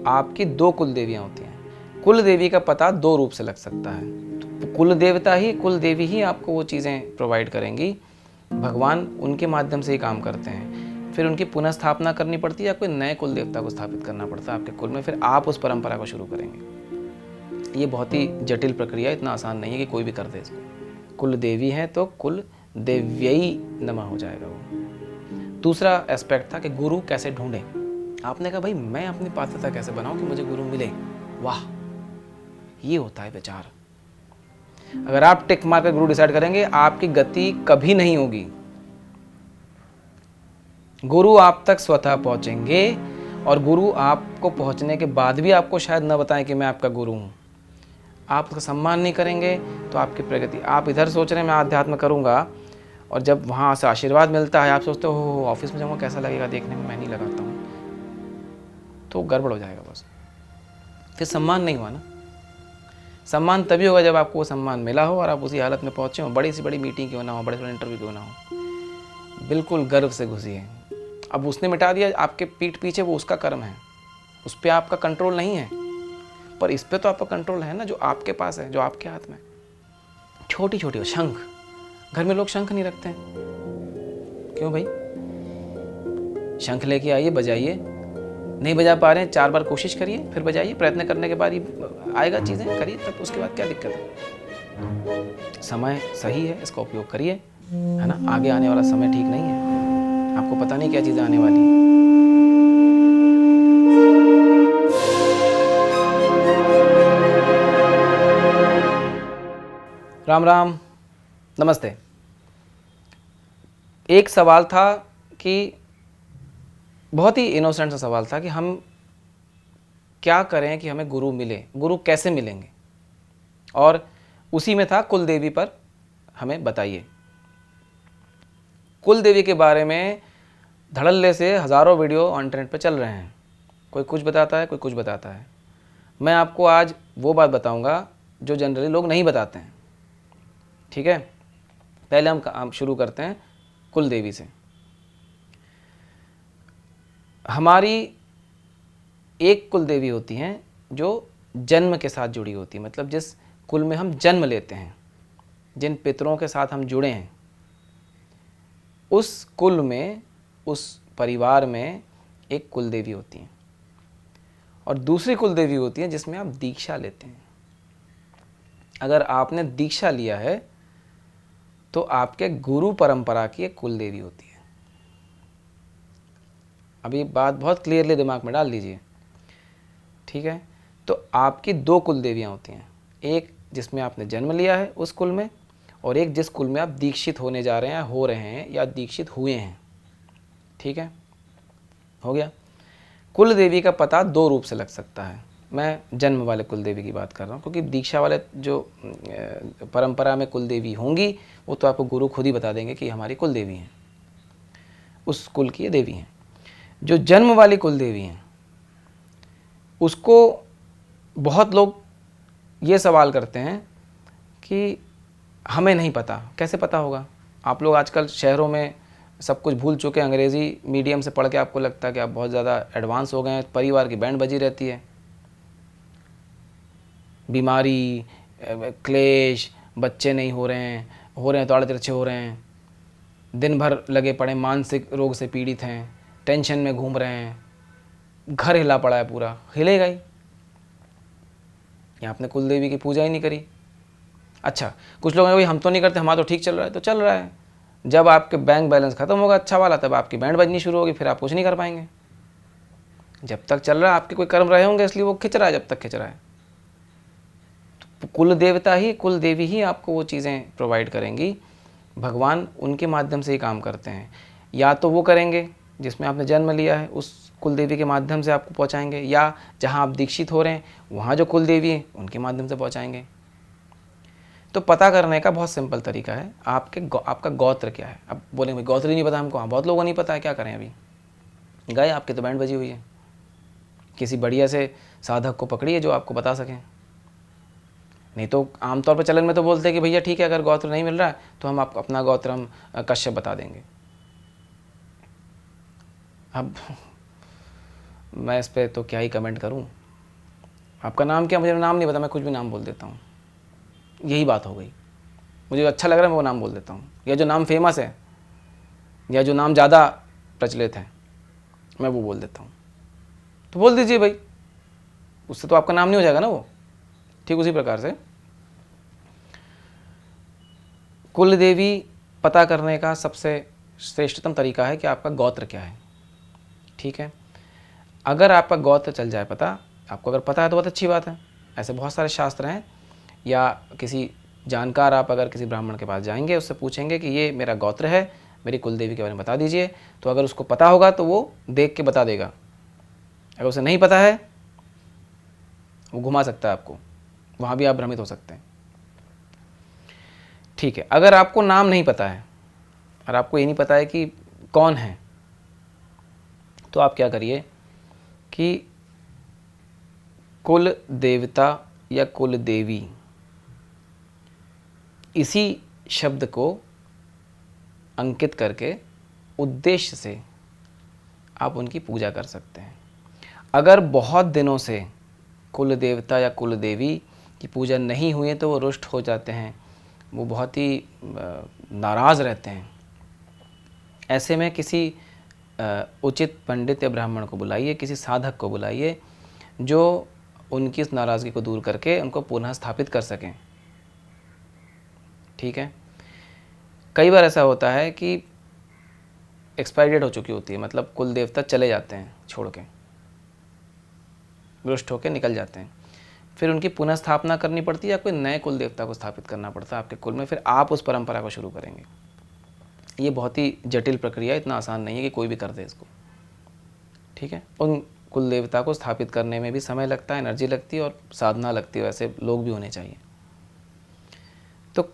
आपकी दो कुल देवियाँ होती हैं। कुल देवी का पता दो रूप से लग सकता है। तो कुल देवता ही, कुल देवी ही आपको वो चीज़ें प्रोवाइड करेंगी। भगवान उनके माध्यम से ही काम करते हैं। फिर उनकी पुनः स्थापना करनी पड़ती है, या कोई नए कुल देवता को स्थापित करना पड़ता है आपके कुल में, फिर आप उस परंपरा को शुरू करेंगे। ये बहुत ही जटिल प्रक्रिया, इतना आसान नहीं है कि कोई भी कर दे इसको। कुल देवी हैं तो कुल देव्यई नमः हो जाएगा वो। दूसरा एस्पेक्ट था कि गुरु कैसे ढूंढें। आपने कहा भाई मैं अपनी पात्रता कैसे बनाऊं कि मुझे गुरु मिले। वाह, ये होता है विचार। अगर आप टिक मार कर गुरु डिसाइड करेंगे, आपकी गति कभी नहीं होगी। गुरु आप तक स्वतः पहुंचेंगे, और गुरु आपको पहुंचने के बाद भी आपको शायद न बताएं कि मैं आपका गुरु हूं। आप उसका सम्मान नहीं करेंगे तो आपकी प्रगति, आप इधर सोच रहे हैं मैं आध्यात्म करूंगा, और जब वहां से आशीर्वाद मिलता है आप सोचते हो ऑफिस में जाऊंगा कैसा लगेगा देखने में, मैं नहीं लगाता हूँ, तो गड़बड़ हो जाएगा बस। फिर सम्मान नहीं हुआ ना। सम्मान तभी होगा जब आपको वो सम्मान मिला हो और आप उसी हालत में पहुंचे हो। बड़ी से बड़ी मीटिंग क्यों ना हो, बड़े से बड़े इंटरव्यू क्यों ना हो, बिल्कुल गर्व से घुसिए। अब उसने मिटा दिया आपके पीठ पीछे, वो उसका कर्म है, उस पर आपका कंट्रोल नहीं है, पर इस पे तो आपका कंट्रोल है ना, जो आपके पास है, जो आपके हाथ में। छोटी छोटी शंख, घर में लोग शंख नहीं रखते हैं, क्यों भाई? शंख लेके आइए, बजाइए। नहीं बजा पा रहे हैं, 4 बार कोशिश करिए, फिर बजाइए। प्रयत्न करने के बाद ही आएगा, चीज़ें करिए, तब उसके बाद क्या दिक्कत है। समय सही है, इसका उपयोग करिए, है ना। आगे आने वाला समय ठीक नहीं है, आपको पता नहीं क्या चीज़ें आने वाली हैं। राम राम, नमस्ते। एक सवाल था कि बहुत ही इनोसेंट सा सवाल था कि हम क्या करें कि हमें गुरु मिले, गुरु कैसे मिलेंगे, और उसी में था कुल देवी पर हमें बताइए। कुल देवी के बारे में धड़ल्ले से हज़ारों वीडियो इंटरनेट पर चल रहे हैं, कोई कुछ बताता है, कोई कुछ बताता है। मैं आपको आज वो बात बताऊंगा जो जनरली लोग नहीं बताते हैं, ठीक है। पहले हम शुरू करते हैं कुल देवी से। हमारी एक कुल देवी होती हैं जो जन्म के साथ जुड़ी होती है, मतलब जिस कुल में हम जन्म लेते हैं, जिन पितरों के साथ हम जुड़े हैं, उस कुल में, उस परिवार में एक कुल देवी होती हैं। और दूसरी कुल देवी होती है जिसमें आप दीक्षा लेते हैं। अगर आपने दीक्षा लिया है तो आपके गुरु परंपरा की एक कुल देवी होती है। अभी बात बहुत क्लियरली दिमाग में डाल दीजिए, ठीक है। तो आपकी दो कुल देवियाँ होती हैं, एक जिसमें आपने जन्म लिया है उस कुल में, और एक जिस कुल में आप दीक्षित होने जा रहे हैं, हो रहे हैं, या दीक्षित हुए हैं, ठीक है। हो गया। कुल देवी का पता दो रूप से लग सकता है। मैं जन्म वाले कुल देवी की बात कर रहा हूँ, क्योंकि दीक्षा वाले जो परंपरा में कुल देवी होंगी वो तो आपको गुरु खुद ही बता देंगे कि हमारी कुल देवी हैं, उस कुल की ये देवी हैं। जो जन्म वाली कुल देवी हैं उसको बहुत लोग ये सवाल करते हैं कि हमें नहीं पता, कैसे पता होगा। आप लोग आजकल शहरों में सब कुछ भूल चुके हैं, अंग्रेज़ी मीडियम से पढ़ के आपको लगता है कि आप बहुत ज़्यादा एडवांस हो गए हैं। परिवार की बैंड बजी रहती है, बीमारी, क्लेश, बच्चे नहीं हो रहे हैं तो आड़े तिरछे हो रहे हैं, दिन भर लगे पड़े, मानसिक रोग से पीड़ित हैं, टेंशन में घूम रहे हैं, घर हिला पड़ा है, पूरा हिलेगा ही। यहाँ आपने कुल देवी की पूजा ही नहीं करी। अच्छा, कुछ लोग हैं भाई हम तो नहीं करते, हमारा तो ठीक चल रहा है, तो चल रहा है। जब आपके बैंक बैलेंस खत्म होगा अच्छा वाला, तब आपकी बैंड बजनी शुरू होगी, फिर आप कुछ नहीं कर पाएंगे। जब तक चल रहा है आपके कोई कर्म रहे होंगे, इसलिए वो खिंच रहा है जब तक खिंच रहा है। तो कुल देवता ही, कुल देवी ही आपको वो चीज़ें प्रोवाइड करेंगी। भगवान उनके माध्यम से ही काम करते हैं। या तो वो करेंगे जिसमें आपने जन्म लिया है, उस कुल देवी के माध्यम से आपको पहुंचाएंगे, या जहां आप दीक्षित हो रहे हैं वहां जो कुल देवी है उनके माध्यम से पहुंचाएंगे। तो पता करने का बहुत सिंपल तरीका है, आपका गोत्र क्या है। अब बोलेंगे गोत्र ही नहीं पता हमको। हाँ, बहुत लोगों को नहीं पता है, क्या करें। अभी गए आपके तो बैंड बजी हुई है, किसी बढ़िया से साधक को पकड़िए जो आपको बता सकें। नहीं तो आमतौर पर चलन में तो बोलते हैं कि भैया ठीक है, अगर गोत्र नहीं मिल रहा है तो हम आपको अपना गोत्र हम कश्यप बता देंगे। अब मैं इस पर तो क्या ही कमेंट करूँ। आपका नाम क्या, मुझे नाम नहीं पता, मैं कुछ भी नाम बोल देता हूँ, यही बात हो गई। मुझे अच्छा लग रहा है मैं वो नाम बोल देता हूँ, या जो नाम फेमस है या जो नाम ज़्यादा प्रचलित है मैं वो बोल देता हूँ। तो बोल दीजिए भाई, उससे तो आपका नाम नहीं हो जाएगा ना वो। ठीक उसी प्रकार से कुल देवी पता करने का सबसे श्रेष्ठतम तरीका है कि आपका गोत्र क्या है। ठीक है, अगर आपका गोत्र चल जाए पता, आपको अगर पता है तो बहुत अच्छी बात है। ऐसे बहुत सारे शास्त्र हैं, या किसी जानकार आप अगर किसी ब्राह्मण के पास जाएंगे, उससे पूछेंगे कि ये मेरा गोत्र है, मेरी कुल देवी के बारे में बता दीजिए, तो अगर उसको पता होगा तो वो देख के बता देगा। अगर उसे नहीं पता है वो घुमा सकता है आपको, वहाँ भी आप भ्रमित हो सकते हैं। ठीक है, अगर आपको नाम नहीं पता है और आपको ये नहीं पता है कि कौन है, तो आप क्या करिए कि कुल देवता या कुल देवी इसी शब्द को अंकित करके उद्देश्य से आप उनकी पूजा कर सकते हैं। अगर बहुत दिनों से कुल देवता या कुल देवी की पूजा नहीं हुई है तो वो रुष्ट हो जाते हैं, वो बहुत ही नाराज़ रहते हैं। ऐसे में किसी उचित पंडित या ब्राह्मण को बुलाइए, किसी साधक को बुलाइए जो उनकी इस नाराज़गी को दूर करके उनको पुनः स्थापित कर सकें। ठीक है, कई बार ऐसा होता है कि एक्सपायरी डेट हो चुकी होती है, मतलब कुल देवता चले जाते हैं छोड़ के, रुष्ट होकर निकल जाते हैं, फिर उनकी पुनः स्थापना करनी पड़ती है या कोई नए कुल देवता को स्थापित करना पड़ता है आपके कुल में, फिर आप उस परंपरा को शुरू करेंगे। ये बहुत ही जटिल प्रक्रिया है, इतना आसान नहीं है कि कोई भी कर दे इसको। ठीक है, उन कुल देवता को स्थापित करने में भी समय लगता है, एनर्जी लगती है और साधना लगती है, वैसे लोग भी होने चाहिए। तो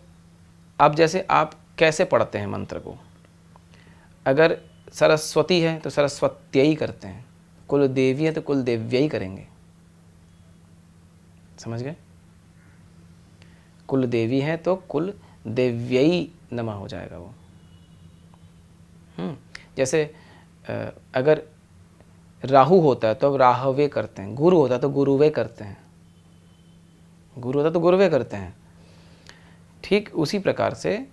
अब जैसे आप कैसे पढ़ते हैं मंत्र को, अगर सरस्वती है तो सरस्वत्यई करते हैं, कुल देवी है तो कुल देव्यई करेंगे। समझ गए, कुल देवी है तो कुल देव्यई नमः हो जाएगा वो। जैसे अगर राहु होता है तो अब राहवे करते हैं, गुरु होता है तो गुरुवे करते हैं, गुरु होता है तो गुरुवे करते हैं। ठीक उसी प्रकार से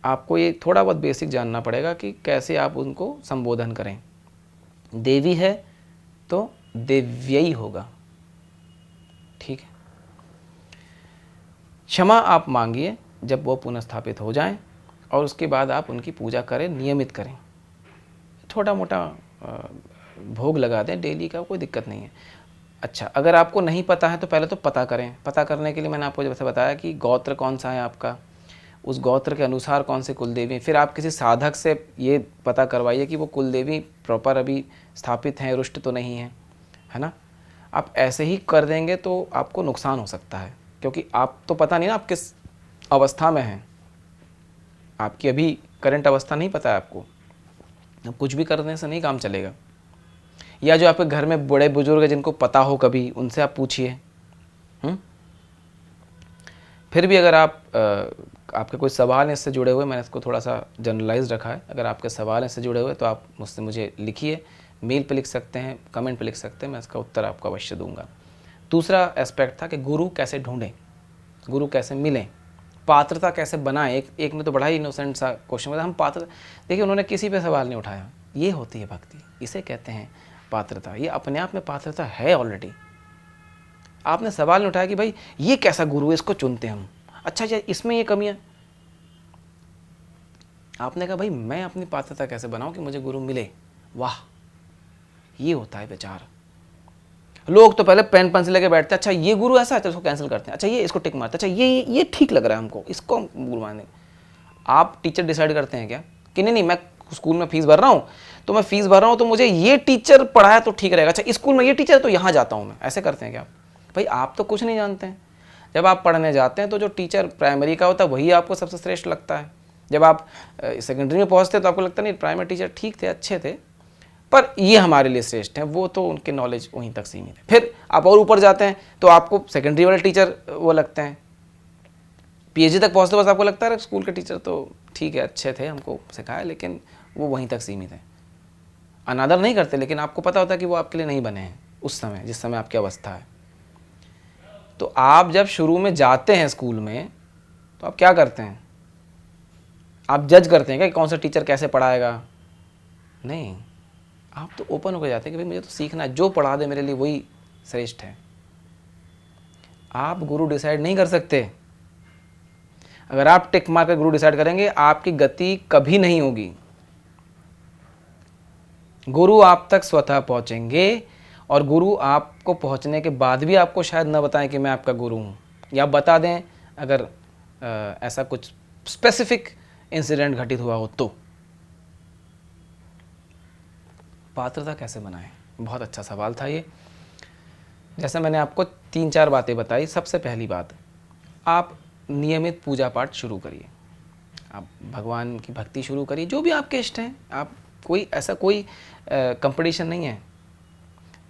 आपको ये थोड़ा बहुत बेसिक जानना पड़ेगा कि कैसे आप उनको संबोधन करें। देवी है तो देव्यई होगा। ठीक है, क्षमा आप मांगिए जब वो पुनः स्थापित हो जाएं, और उसके बाद आप उनकी पूजा करें, नियमित करें, छोटा मोटा भोग लगा दें डेली का, कोई दिक्कत नहीं है। अच्छा, अगर आपको नहीं पता है तो पहले तो पता करें। पता करने के लिए मैंने आपको जैसे बताया कि गोत्र कौन सा है आपका, उस गोत्र के अनुसार कौन से कुलदेवी, फिर आप किसी साधक से ये पता करवाइए कि वो कुलदेवी प्रॉपर अभी स्थापित हैं, रुष्ट तो नहीं है, है ना। आप ऐसे ही कर देंगे तो आपको नुकसान हो सकता है, क्योंकि आप तो पता नहीं ना आप किस अवस्था में हैं, आपकी अभी करंट अवस्था नहीं पता है आपको। अब कुछ भी करने से नहीं काम चलेगा। या जो आपके घर में बड़े बुजुर्ग हैं जिनको पता हो कभी, उनसे आप पूछिए। फिर भी अगर आप आपके कोई सवाल हैं इससे जुड़े हुए, मैंने इसको थोड़ा सा जनरलाइज रखा है, अगर आपके सवाल हैं इससे जुड़े हुए तो आप मुझे लिखिए, मेल पे लिख सकते हैं, कमेंट पे लिख सकते हैं, मैं इसका उत्तर आपको अवश्य दूंगा। दूसरा एस्पेक्ट था कि गुरु कैसे ढूंढें, गुरु कैसे मिलें, पात्रता कैसे बनाएं। एक ने तो बड़ा ही इनोसेंट सा क्वेश्चन बताया, हम पात्रता, देखिए उन्होंने किसी पे सवाल नहीं उठाया। ये होती है भक्ति, इसे कहते हैं पात्रता। ये अपने आप में पात्रता है ऑलरेडी। आपने सवाल नहीं उठाया कि भाई ये कैसा गुरु है, इसको चुनते हम, अच्छा इसमें ये कमियां। आपने कहा भाई मैं अपनी पात्रता कैसे बनाऊं कि मुझे गुरु मिले। वाह, ये होता है विचार। लोग तो पहले पेन पेंसिल लेके बैठते हैं, अच्छा ये गुरु ऐसा है तो इसको कैंसिल करते हैं, अच्छा ये इसको टिक मारते हैं, अच्छा ये ठीक लग रहा है हमको, इसको हम गुरु मानेंगे। आप टीचर डिसाइड करते हैं क्या कि नहीं मैं स्कूल में फीस भर रहा हूँ तो मैं फीस भर रहा हूँ तो मुझे ये टीचर पढ़ाया तो ठीक रहेगा, अच्छा स्कूल में ये टीचर है तो यहाँ जाता हूँ मैं, ऐसे करते हैं क्या आप? भाई आप तो कुछ नहीं जानते हैं। जब आप पढ़ने जाते हैं तो जो टीचर प्राइमरी का होता है वही आपको सबसे श्रेष्ठ लगता है। जब आप सेकेंडरी में पहुँचते तो आपको लगता नहीं प्राइमरी टीचर ठीक थे, अच्छे थे, पर ये हमारे लिए श्रेष्ठ हैं, वो तो उनके नॉलेज वहीं तक सीमित है। फिर आप और ऊपर जाते हैं तो आपको सेकेंडरी वाले टीचर वो लगते हैं, पीएचडी तक पहुँचते बस आपको लगता है स्कूल के टीचर तो ठीक है, अच्छे थे, हमको सिखाया, लेकिन वो वहीं तक सीमित है। अनादर नहीं करते, लेकिन आपको पता होता है कि वो आपके लिए नहीं बने हैं उस समय, जिस समय आपकी अवस्था है। तो आप जब शुरू में जाते हैं स्कूल में, तो आप क्या करते हैं? आप जज करते हैं क्या कि कौन सा टीचर कैसे पढ़ाएगा? नहीं, आप तो ओपन होकर जाते हैं कि भाई मुझे तो सीखना है, जो पढ़ा दे मेरे लिए वही श्रेष्ठ है। आप गुरु डिसाइड नहीं कर सकते। अगर आप टिक मार कर गुरु डिसाइड करेंगे, आपकी गति कभी नहीं होगी। गुरु आप तक स्वतः पहुंचेंगे, और गुरु आपको पहुंचने के बाद भी आपको शायद न बताएं कि मैं आपका गुरु हूं, या बता दें अगर ऐसा कुछ स्पेसिफिक इंसिडेंट घटित हुआ हो तो। पात्रता कैसे बनाएं? बहुत अच्छा सवाल था ये। जैसे मैंने आपको 3-4 बातें बताई। सबसे पहली बात, आप नियमित पूजा पाठ शुरू करिए। आप भगवान की भक्ति शुरू करिए, जो भी आपके इष्ट हैं। आप कोई ऐसा कोई कंपटीशन नहीं है।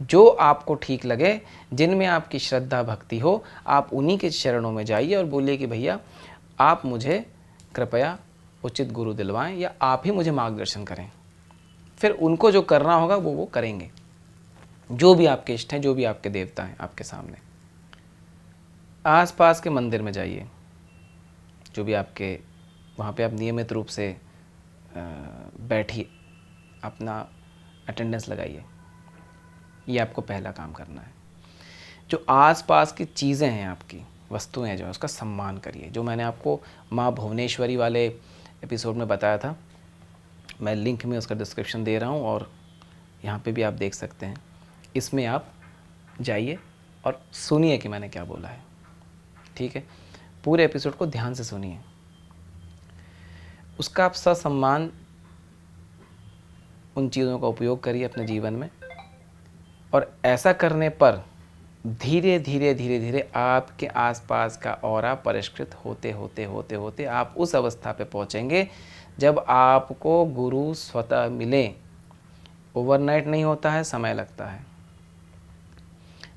जो आपको ठीक लगे, जिनमें आपकी श्रद्धा भक्ति हो, आप उन्हीं के चरणों में जाइए और बोलिए कि भैया आप मुझे कृपया उचित गुरु दिलवाएं, या आप ही मुझे मार्गदर्शन करें। फिर उनको जो करना होगा वो करेंगे, जो भी आपके इष्ट हैं, जो भी आपके देवता हैं आपके सामने। आसपास के मंदिर में जाइए, जो भी आपके, वहाँ पे आप नियमित रूप से बैठिए, अपना अटेंडेंस लगाइए। ये आपको पहला काम करना है। जो आसपास की चीज़ें हैं, आपकी वस्तुएं हैं, जो है उसका सम्मान करिए। जो मैंने आपको माँ भुवनेश्वरी वाले एपिसोड में बताया था, मैं लिंक में उसका डिस्क्रिप्शन दे रहा हूँ, और यहाँ पे भी आप देख सकते हैं। इसमें आप जाइए और सुनिए कि मैंने क्या बोला है। ठीक है, पूरे एपिसोड को ध्यान से सुनिए। उसका आप ससम्मान उन चीज़ों का उपयोग करिए अपने जीवन में, और ऐसा करने पर धीरे धीरे धीरे धीरे आपके आसपास का ऑरा परिष्कृत होते होते होते होते आप उस अवस्था पे पहुंचेंगे जब आपको गुरु स्वतः मिले। ओवरनाइट नहीं होता है, समय लगता है।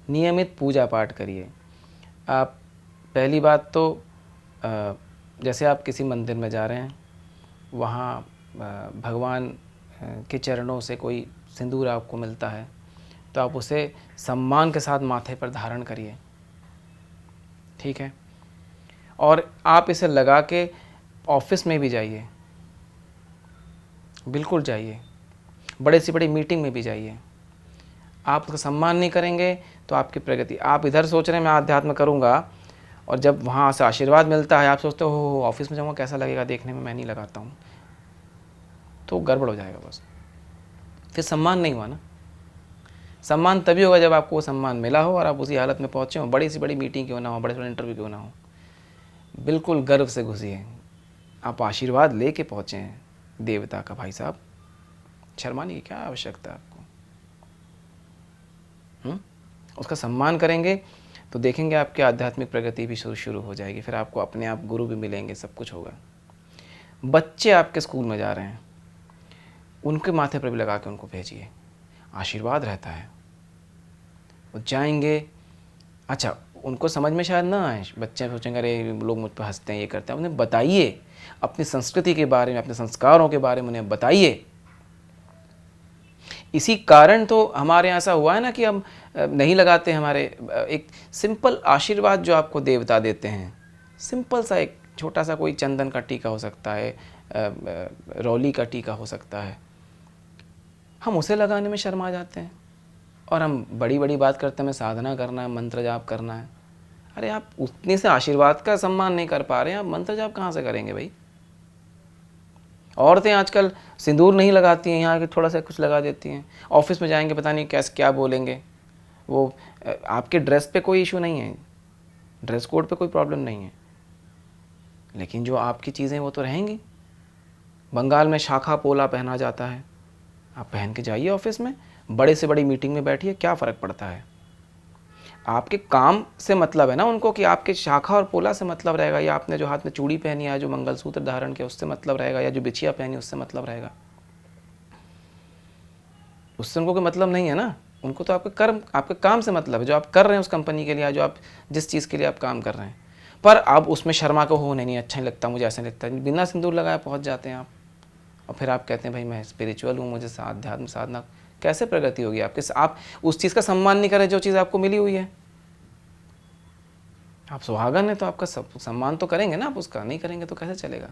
नियमित पूजा पाठ करिए आप। पहली बात तो जैसे आप किसी मंदिर में जा रहे हैं, वहाँ भगवान के चरणों से कोई सिंदूर आपको मिलता है, तो आप उसे सम्मान के साथ माथे पर धारण करिए। ठीक है, और आप इसे लगा के ऑफिस में भी जाइए, बिल्कुल जाइए। बड़े से बड़ी मीटिंग में भी जाइए। आप उसका सम्मान नहीं करेंगे तो आपकी प्रगति, आप इधर सोच रहे हैं मैं आध्यात्म करूँगा, और जब वहाँ से आशीर्वाद मिलता है आप सोचते हो ऑफिस में जाऊँगा कैसा लगेगा देखने में, मैं नहीं लगाता हूँ, तो गड़बड़ हो जाएगा बस। फिर सम्मान नहीं हुआ ना। सम्मान तभी होगा जब आपको वो सम्मान मिला हो और आप उसी हालत में पहुँचे हो। बड़ी से बड़ी मीटिंग क्यों ना हो, बड़े से बड़े इंटरव्यू क्यों ना हो, बिल्कुल गर्व से घुसिए। आप आशीर्वाद लेके पहुँचे हैं देवता का, भाई साहब शर्माने की क्या आवश्यकता है आपको। उसका सम्मान करेंगे तो देखेंगे आपकी आध्यात्मिक प्रगति भी शुरू हो जाएगी। फिर आपको अपने आप गुरु भी मिलेंगे, सब कुछ होगा। बच्चे आपके स्कूल में जा रहे हैं, उनके माथे पर भी लगा के उनको भेजिए, आशीर्वाद रहता है। वो जाएंगे, अच्छा उनको समझ में शायद ना आए, बच्चे सोचेंगे अरे लोग मुझ पर हंसते हैं, ये करते हैं। उन्हें बताइए अपनी संस्कृति के बारे में, अपने संस्कारों के बारे में उन्हें बताइए। इसी कारण तो हमारे यहाँ ऐसा हुआ है ना कि हम नहीं लगाते। हमारे एक सिंपल आशीर्वाद जो आपको देवता देते हैं, सिंपल सा एक छोटा सा कोई चंदन का टीका हो सकता है, रौली का टीका हो सकता है, हम उसे लगाने में शर्मा जाते हैं। और हम बड़ी बड़ी बात करते हैं, हमें साधना करना है, मंत्र जाप करना है। अरे आप उतने से आशीर्वाद का सम्मान नहीं कर पा रहे हैं, आप मंत्र जाप कहाँ से करेंगे भाई। औरतें आजकल सिंदूर नहीं लगाती हैं, यहाँ के थोड़ा सा कुछ लगा देती हैं। ऑफिस में जाएंगे पता नहीं कैसे क्या बोलेंगे। वो आपके ड्रेस पे कोई इशू नहीं है, ड्रेस कोड पे कोई प्रॉब्लम नहीं है, लेकिन जो आपकी चीज़ें वो तो रहेंगी। बंगाल में शाखा पोला पहना जाता है, आप पहन के जाइए ऑफिस में, बड़े से बड़ी मीटिंग में बैठिए, क्या फ़र्क पड़ता है। आपके काम से मतलब है ना उनको, कि आपके शाखा और पोला से मतलब रहेगा, या आपने जो हाथ में चूड़ी पहनी है, जो मंगलसूत्र धारण किया उससे मतलब रहेगा, या जो बिछिया पहनी उससे मतलब रहेगा। उससे उनको कोई मतलब नहीं है ना। उनको तो आपके कर्म, आपके काम से मतलब है, जो आप कर रहे हैं उस कंपनी के लिए, जो आप जिस चीज़ के लिए आप काम कर रहे हैं। पर आप उसमें शर्मा को हो नहीं अच्छा नहीं लगता मुझे, ऐसा नहीं लगता, बिना सिंदूर लगाए पहुँच जाते हैं आप। और फिर आप कहते हैं भाई मैं स्पिरिचुअल हूँ, मुझे आध्यात्म साधना, कैसे प्रगति होगी आपके? आप उस चीज़ का सम्मान नहीं करें जो चीज़ आपको मिली हुई है। आप सुहागन है तो आपका सम्मान तो करेंगे ना आप उसका, नहीं करेंगे तो कैसे चलेगा?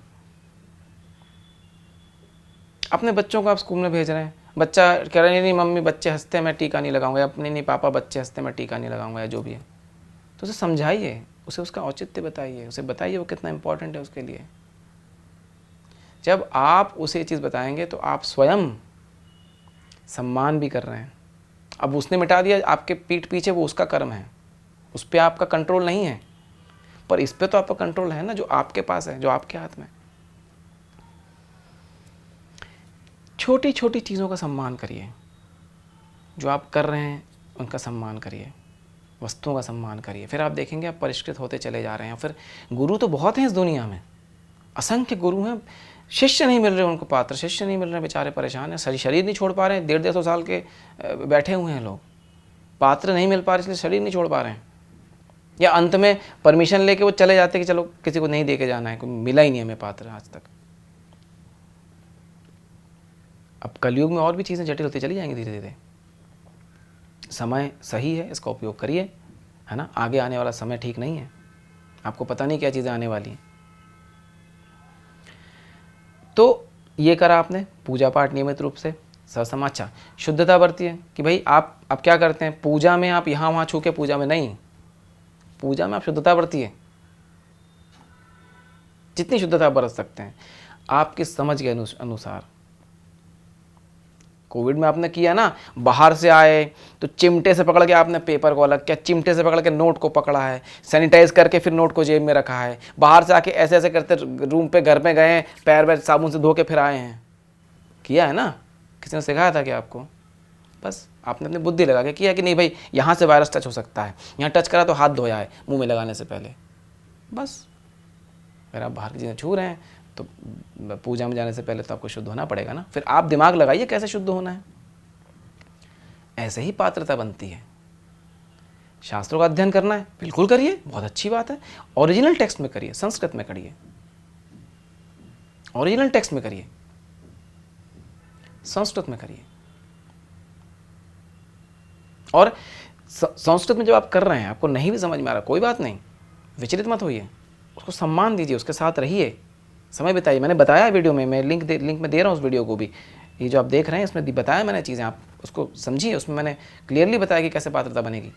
अपने बच्चों को आप स्कूल में भेज रहे हैं, बच्चा कह रहा है नहीं मम्मी बच्चे हंसते हैं मैं टीका नहीं लगाऊंगा, या नहीं पापा बच्चे हंसते हैं मैं टीका नहीं लगाऊंगा, या जो भी है, तो उसे समझाइए, उसे उसका औचित्य बताइए, उसे बताइए वो कितना इंपॉर्टेंट है उसके लिए। जब आप उसे ये चीज़ बताएंगे तो आप स्वयं सम्मान भी कर रहे हैं। अब उसने मिटा दिया आपके पीठ पीछे, वो उसका कर्म है, उस पर आपका कंट्रोल नहीं है, पर इस पे तो आपका कंट्रोल है ना, जो आपके पास है, जो आपके हाथ में। छोटी छोटी चीज़ों का सम्मान करिए, जो आप कर रहे हैं उनका सम्मान करिए, वस्तुओं का सम्मान करिए, फिर आप देखेंगे आप परिष्कृत होते चले जा रहे हैं। फिर गुरु तो बहुत हैं इस दुनिया में, असंख्य गुरु हैं, शिष्य नहीं मिल रहे उनको, पात्र शिष्य नहीं मिल रहे, बेचारे परेशान हैं, शरीर नहीं छोड़ पा रहे हैं, 150-150 साल के बैठे हुए हैं लोग, पात्र नहीं मिल पा रहे इसलिए शरीर नहीं छोड़ पा रहे हैं, या अंत में परमिशन लेके वो चले जाते कि चलो किसी को नहीं दे के जाना है, कोई मिला ही नहीं हमें पात्र आज तक। अब कलयुग में और भी चीज़ें जटिल होती चली जाएंगी धीरे धीरे। समय सही है, इसका उपयोग करिए, है ना। आगे आने वाला समय ठीक नहीं है, आपको पता नहीं क्या चीज़ें आने वाली हैं। तो ये करा आपने, पूजा पाठ नियमित रूप से, ससमाचा, शुद्धता बरतिए कि भाई आप क्या करते हैं, पूजा में आप यहाँ वहाँ छू के, पूजा में नहीं, पूजा में आप शुद्धता बरतिए, जितनी शुद्धता बरत सकते हैं आपकी समझ के अनुसार। कोविड में आपने किया ना, बाहर से आए तो चिमटे से पकड़ के आपने पेपर को अलग किया, चिमटे से पकड़ के नोट को पकड़ा है, सैनिटाइज करके फिर नोट को जेब में रखा है, बाहर से आके ऐसे ऐसे करते रूम पे घर में गए, पैर वैर साबुन से धो के फिर आए हैं, किया है ना। किसी ने सिखाया था क्या आपको? बस आपने अपनी बुद्धि लगा के किया कि नहीं भाई यहाँ से वायरस टच हो सकता है, यहाँ टच करा तो हाथ धोया है मुँह में लगाने से पहले। बस अगर आप बाहर की चीज़ें छू रहे हैं तो पूजा में जाने से पहले तो आपको शुद्ध होना पड़ेगा ना। फिर आप दिमाग लगाइए कैसे शुद्ध होना है, ऐसे ही पात्रता बनती है। शास्त्रों का अध्ययन करना है, बिल्कुल करिए, बहुत अच्छी बात है, ओरिजिनल टेक्स्ट में करिए, संस्कृत में करिए, ओरिजिनल टेक्स्ट में करिए, संस्कृत में करिए। और संस्कृत में जब आप कर रहे हैं आपको नहीं भी समझ में आ रहा, कोई बात नहीं, विचलित मत होइए, उसको सम्मान दीजिए, उसके साथ रहिए, समय बिताइए। मैंने बताया वीडियो में, मैं लिंक में दे रहा हूँ उस वीडियो को भी, ये जो आप देख रहे हैं इसमें बताया मैंने चीज़ें, आप उसको समझिए, उसमें मैंने क्लियरली बताया कि कैसे पात्रता बनेगी।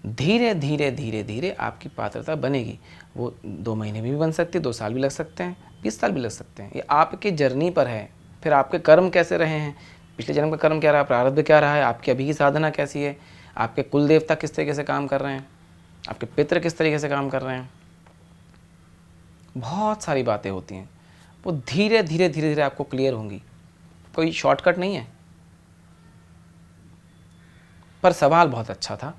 धीरे धीरे धीरे धीरे आपकी पात्रता बनेगी। वो 2 महीने में भी बन सकती है, 2 साल भी लग सकते हैं, 20 साल भी लग सकते हैं, ये आपकी जर्नी पर है। फिर आपके कर्म कैसे रहे हैं, पिछले जन्म का कर्म क्या रहा, प्रारब्ध क्या रहा है, आपकी अभी की साधना कैसी है, आपके कुल देवता किस तरीके से काम कर रहे हैं, आपके पितृ किस तरीके से काम कर रहे हैं, बहुत सारी बातें होती हैं, वो धीरे धीरे धीरे धीरे आपको क्लियर होंगी, कोई शॉर्टकट नहीं है। पर सवाल बहुत अच्छा था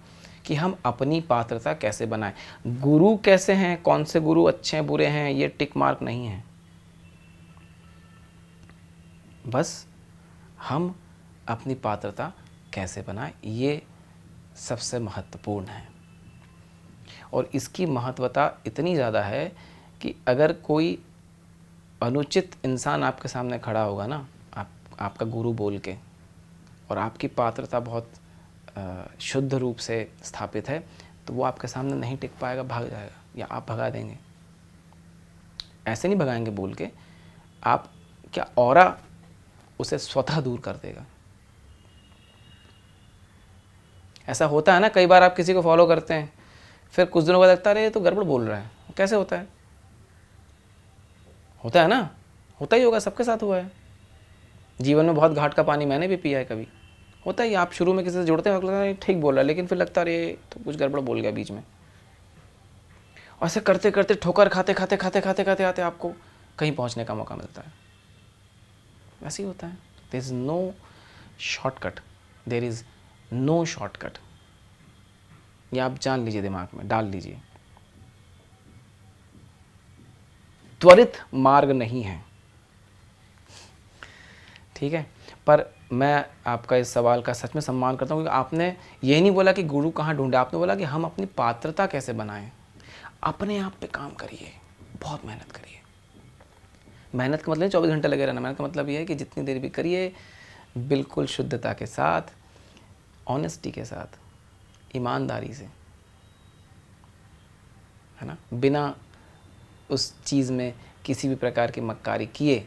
कि हम अपनी पात्रता कैसे बनाएं, गुरु कैसे हैं, कौन से गुरु अच्छे हैं बुरे हैं, ये टिक मार्क नहीं है। बस हम अपनी पात्रता कैसे बनाएं, ये सबसे महत्वपूर्ण है। और इसकी महत्वता इतनी ज़्यादा है कि अगर कोई अनुचित इंसान आपके सामने खड़ा होगा ना, आपका गुरु बोल के, और आपकी पात्रता बहुत शुद्ध रूप से स्थापित है, तो वो आपके सामने नहीं टिक पाएगा, भाग जाएगा, या आप भगा देंगे। ऐसे नहीं भगाएंगे बोल के, आप क्या औरा उसे स्वतः दूर कर देगा। ऐसा होता है ना, कई बार आप किसी को फॉलो करते हैं, फिर कुछ दिनों बाद लगता है ये तो गड़बड़ बोल रहा है, कैसे होता है? होता है ना, होता ही होगा, सबके साथ हुआ है। जीवन में बहुत घाट का पानी मैंने भी पिया है, कभी होता ही। आप शुरू में किसी से जुड़ते हैं, लगता है ठीक बोल रहा है, लेकिन फिर लगता है ये तो कुछ गड़बड़ बोल गया बीच में। और ऐसे करते करते ठोकर खाते खाते खाते खाते खाते आते आपको कहीं पहुंचने का मौका मिलता है। वैसे ही होता है। There is no shortcut, there is no shortcut, ये आप जान लीजिए, दिमाग में डाल लीजिए। त्वरित मार्ग नहीं है, ठीक है। पर मैं आपका इस सवाल का सच में सम्मान करता हूँ, क्योंकि आपने ये नहीं बोला कि गुरु कहाँ ढूंढे, आपने बोला कि हम अपनी पात्रता कैसे बनाएं। अपने आप पे काम करिए, बहुत मेहनत करिए, मेहनत का मतलब नहीं 24 घंटे लगे रहना, मेहनत का मतलब ये है कि जितनी देर भी करिए बिल्कुल शुद्धता के साथ, ऑनेस्टी के साथ, ईमानदारी से, है ना, बिना उस चीज़ में किसी भी प्रकार की मक्कारी किए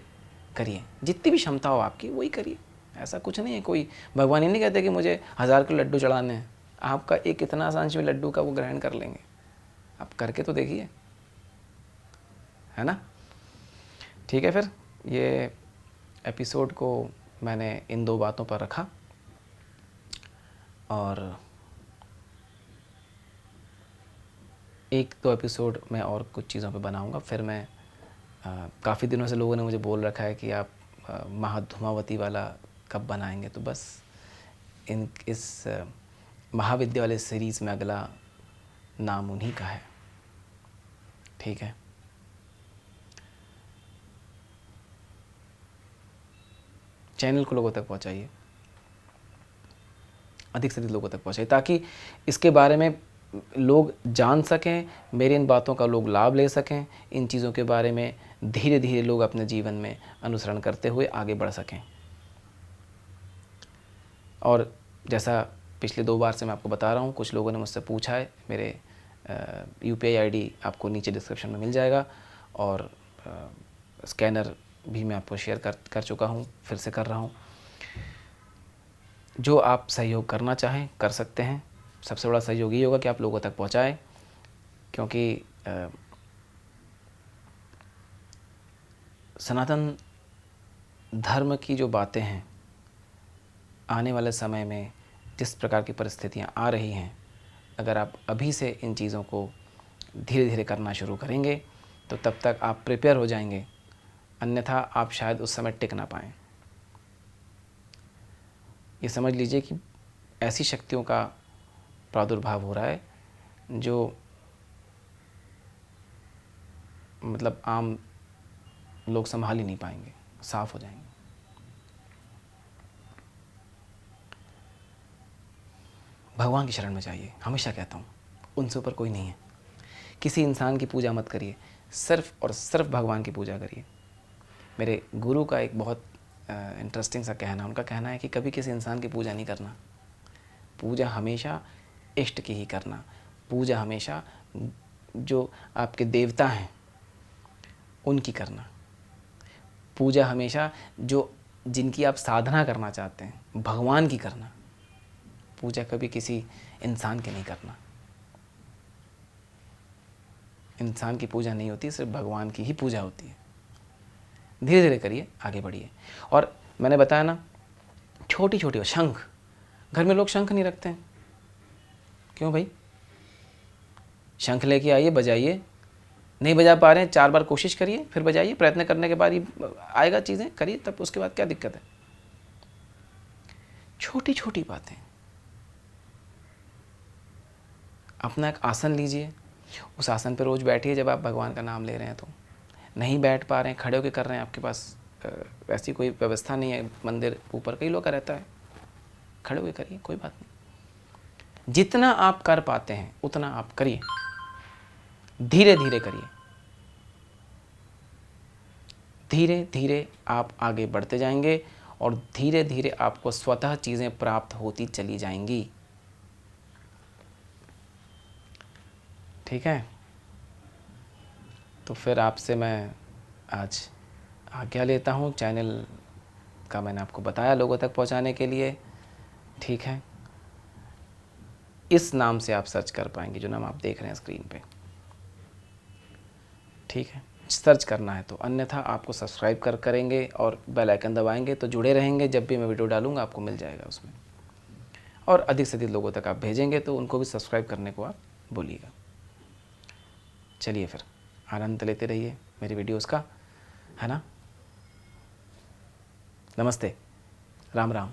करिए। जितनी भी क्षमता हो आपकी वही करिए। ऐसा कुछ नहीं है, कोई भगवान ये नहीं कहते कि मुझे 1000 किलो लड्डू चढ़ाने हैं। आपका एक इतना सा अंश भी लड्डू का वो ग्रहण कर लेंगे। आप करके तो देखिए, है ना। ठीक है, फिर ये एपिसोड को मैंने इन 2 बातों पर रखा, और 1-2 एपिसोड मैं और कुछ चीज़ों पे बनाऊंगा। फिर मैं काफ़ी दिनों से लोगों ने मुझे बोल रखा है कि आप महाधूमावती वाला कब बनाएंगे, तो बस इस महाविद्या वाले सीरीज़ में अगला नाम उन्हीं का है। ठीक है, चैनल को लोगों तक पहुंचाइए, अधिक से अधिक लोगों तक पहुंचाइए, ताकि इसके बारे में लोग जान सकें, मेरी इन बातों का लोग लाभ ले सकें, इन चीज़ों के बारे में धीरे धीरे लोग अपने जीवन में अनुसरण करते हुए आगे बढ़ सकें। और जैसा पिछले 2 बार से मैं आपको बता रहा हूँ, कुछ लोगों ने मुझसे पूछा है, मेरे UPI ID आपको नीचे डिस्क्रिप्शन में मिल जाएगा, और स्कैनर भी मैं आपको शेयर कर चुका हूँ, फिर से कर रहा हूँ। जो आप सहयोग करना चाहें कर सकते हैं। सबसे बड़ा सहयोग ये होगा कि आप लोगों तक पहुँचाएँ, क्योंकि सनातन धर्म की जो बातें हैं, आने वाले समय में जिस प्रकार की परिस्थितियाँ आ रही हैं, अगर आप अभी से इन चीज़ों को धीरे धीरे करना शुरू करेंगे तो तब तक आप प्रिपेयर हो जाएंगे, अन्यथा आप शायद उस समय टिक ना पाएँ। ये समझ लीजिए कि ऐसी शक्तियों का प्रादुर्भाव हो रहा है जो मतलब आम लोग संभाल ही नहीं पाएंगे, साफ हो जाएंगे। भगवान की शरण में जाइए, हमेशा कहता हूँ, उनसे ऊपर कोई नहीं है। किसी इंसान की पूजा मत करिए, सिर्फ और सिर्फ भगवान की पूजा करिए। मेरे गुरु का एक बहुत इंटरेस्टिंग सा कहना, उनका कहना है कि कभी किसी इंसान की पूजा नहीं करना, पूजा हमेशा इष्ट की ही करना। पूजा हमेशा जो आपके देवता हैं उनकी करना। पूजा हमेशा जो जिनकी आप साधना करना चाहते हैं भगवान की करना। पूजा कभी किसी इंसान की नहीं करना। इंसान की पूजा नहीं होती, सिर्फ भगवान की ही पूजा होती है। धीरे धीरे करिए, आगे बढ़िए। और मैंने बताया ना, छोटी छोटी शंख, घर में लोग शंख नहीं रखते हैं, क्यों भाई? शंख लेके आइए, बजाइए। नहीं बजा पा रहे हैं, 4 बार कोशिश करिए, फिर बजाइए। प्रयत्न करने के बाद ही आएगा, चीज़ें करिए, तब उसके बाद क्या दिक्कत है? छोटी छोटी बातें। अपना एक आसन लीजिए, उस आसन पर रोज़ बैठिए जब आप भगवान का नाम ले रहे हैं तो। नहीं बैठ पा रहे हैं, खड़े होकर कर रहे हैं, आपके पास ऐसी कोई व्यवस्था नहीं है, मंदिर ऊपर कई लोग का रहता है, खड़े होकर करिए, कोई बात नहीं। जितना आप कर पाते हैं उतना आप करिए, धीरे धीरे करिए। धीरे धीरे आप आगे बढ़ते जाएंगे और धीरे धीरे आपको स्वतः चीज़ें प्राप्त होती चली जाएंगी। ठीक है, तो फिर आपसे मैं आज आज्ञा लेता हूँ। चैनल का मैंने आपको बताया लोगों तक पहुँचाने के लिए। ठीक है, इस नाम से आप सर्च कर पाएंगे, जो नाम आप देख रहे हैं स्क्रीन पे। ठीक है, सर्च करना है तो, अन्यथा आपको सब्सक्राइब करेंगे और बेल आइकन दबाएंगे तो जुड़े रहेंगे। जब भी मैं वीडियो डालूंगा आपको मिल जाएगा उसमें। और अधिक से अधिक लोगों तक आप भेजेंगे तो उनको भी सब्सक्राइब करने को आप बोलिएगा। चलिए फिर, आनंद लेते रहिए मेरी वीडियोस का, है ना। नमस्ते, राम राम।